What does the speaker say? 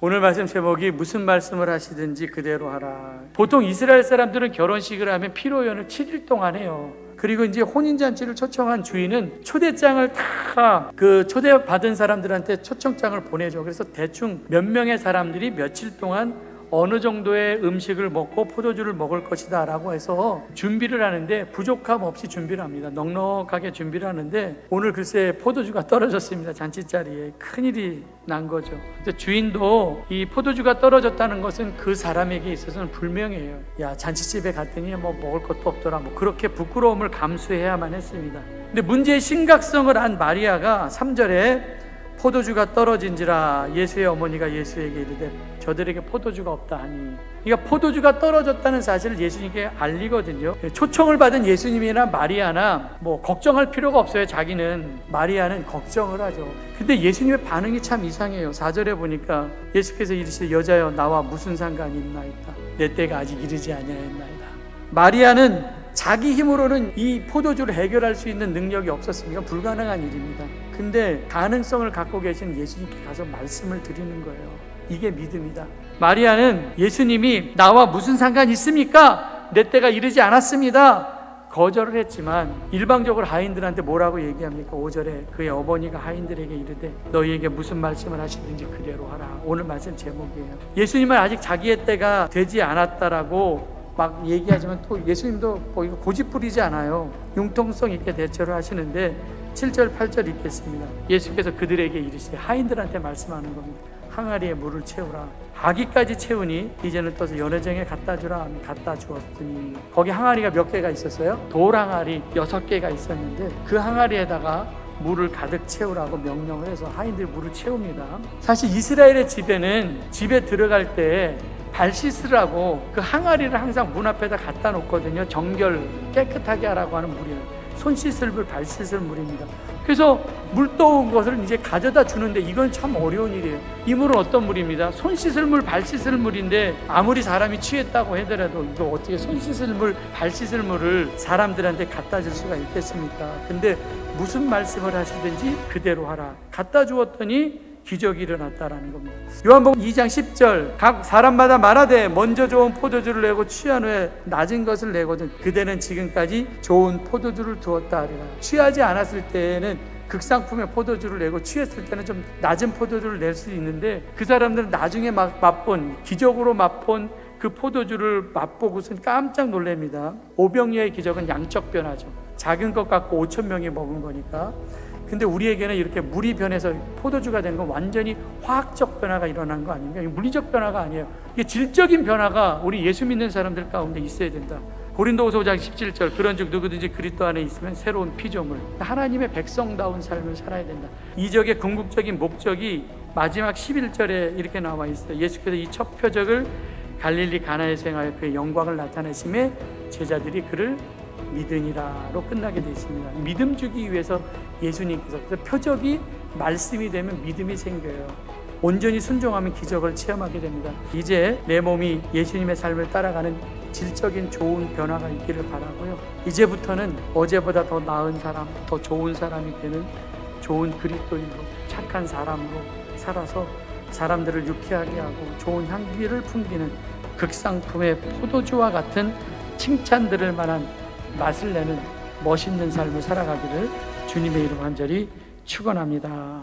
오늘 말씀 제목이 무슨 말씀을 하시든지 그대로 하라. 보통 이스라엘 사람들은 결혼식을 하면 피로연을 7일 동안 해요. 그리고 이제 혼인잔치를 초청한 주인은 초대장을 다 그 초대받은 사람들한테 초청장을 보내줘. 그래서 대충 몇 명의 사람들이 며칠 동안 어느 정도의 음식을 먹고 포도주를 먹을 것이다 라고 해서 준비를 하는데 부족함 없이 준비를 합니다. 넉넉하게 준비를 하는데 오늘 글쎄 포도주가 떨어졌습니다. 잔치자리에 큰일이 난 거죠. 주인도 이 포도주가 떨어졌다는 것은 그 사람에게 있어서는 불명예예요. 야, 잔치집에 갔더니 뭐 먹을 것도 없더라, 뭐 그렇게 부끄러움을 감수해야만 했습니다. 근데 문제의 심각성을 안 마리아가 3절에 포도주가 떨어진지라 예수의 어머니가 예수에게 이르되 저들에게 포도주가 없다 하니, 그러니까 포도주가 떨어졌다는 사실을 예수님께 알리거든요. 초청을 받은 예수님이나 마리아나 뭐 걱정할 필요가 없어요. 마리아는 걱정을 하죠. 근데 예수님의 반응이 참 이상해요. 4절에 보니까 예수께서 이르시되 여자여 나와 무슨 상관이 있나이다. 내 때가 아직 이르지 아니하였나이다. 마리아는 자기 힘으로는 이 포도주를 해결할 수 있는 능력이 없었으니까 불가능한 일입니다. 근데 가능성을 갖고 계신 예수님께 가서 말씀을 드리는 거예요. 이게 믿음이다. 마리아는 예수님이 나와 무슨 상관이 있습니까? 내 때가 이르지 않았습니다. 거절을 했지만 일방적으로 하인들한테 뭐라고 얘기합니까? 5절에 그의 어머니가 하인들에게 이르되 너희에게 무슨 말씀을 하시든지 그대로 하라. 오늘 말씀 제목이에요. 예수님은 아직 자기의 때가 되지 않았다라고 막 얘기하지만 또 예수님도 뭐 이거 고집 부리지 않아요. 융통성 있게 대처를 하시는데 7절 8절 읽겠습니다. 예수께서 그들에게 이르시되 하인들한테 말씀하는 겁니다. 항아리에 물을 채우라. 아기까지 채우니 이제는 떠서 연회장에 갖다 주라. 갖다 주었더니 거기 항아리가 몇 개가 있었어요? 돌 항아리 6개가 있었는데 그 항아리에다가 물을 가득 채우라고 명령을 해서 하인들이 물을 채웁니다. 사실 이스라엘의 집에는 집에 들어갈 때 발 씻으라고 그 항아리를 항상 문 앞에다 갖다 놓거든요. 정결 깨끗하게 하라고 하는 물이에요. 손 씻을 물, 발 씻을 물입니다. 그래서 물 떠온 것을 이제 가져다 주는데 이건 참 어려운 일이에요. 이 물은 어떤 물입니다. 손 씻을 물, 발 씻을 물인데 아무리 사람이 취했다고 하더라도 이거 어떻게 손 씻을 물, 발 씻을 물을 사람들한테 갖다 줄 수가 있겠습니까? 근데 무슨 말씀을 하시든지 그대로 하라. 갖다 주었더니 기적이 일어났다라는 겁니다. 요한복음 2장 10절 각 사람마다 말하되 먼저 좋은 포도주를 내고 취한 후에 낮은 것을 내거든 그대는 지금까지 좋은 포도주를 두었다 하리라. 취하지 않았을 때에는 극상품의 포도주를 내고 취했을 때는 좀 낮은 포도주를 낼 수 있는데 그 사람들은 나중에 맛본 기적으로 맛본 그 포도주를 맛보고선 깜짝 놀랍니다. 오병이어의 기적은 양적 변화죠. 작은 것 갖고 5천 명이 먹은 거니까. 근데 우리에게는 이렇게 물이 변해서 포도주가 된 건 완전히 화학적 변화가 일어난 거 아닙니까? 물리적 변화가 아니에요. 이게 질적인 변화가 우리 예수 믿는 사람들 가운데 있어야 된다. 고린도후서 5장 17절 그런즉 누구든지 그리스도 안에 있으면 새로운 피조물, 하나님의 백성다운 삶을 살아야 된다. 이적의 궁극적인 목적이 마지막 11절에 이렇게 나와 있어요. 예수께서 이 첫 표적을 갈릴리 가나에서 행하여 그의 영광을 나타내심에 제자들이 그를 믿으니라로 끝나게 되어 있습니다. 믿음 주기 위해서 예수님께서 표적이 말씀이 되면 믿음이 생겨요. 온전히 순종하면 기적을 체험하게 됩니다. 이제 내 몸이 예수님의 삶을 따라가는 질적인 좋은 변화가 있기를 바라고요. 이제부터는 어제보다 더 나은 사람, 더 좋은 사람이 되는 좋은 그리스도인으로 착한 사람으로 살아서 사람들을 유쾌하게 하고 좋은 향기를 풍기는 극상품의 포도주와 같은 칭찬 들을 만한 맛을 내는 멋있는 삶을 살아가기를 주님의 이름 간절히 축원합니다.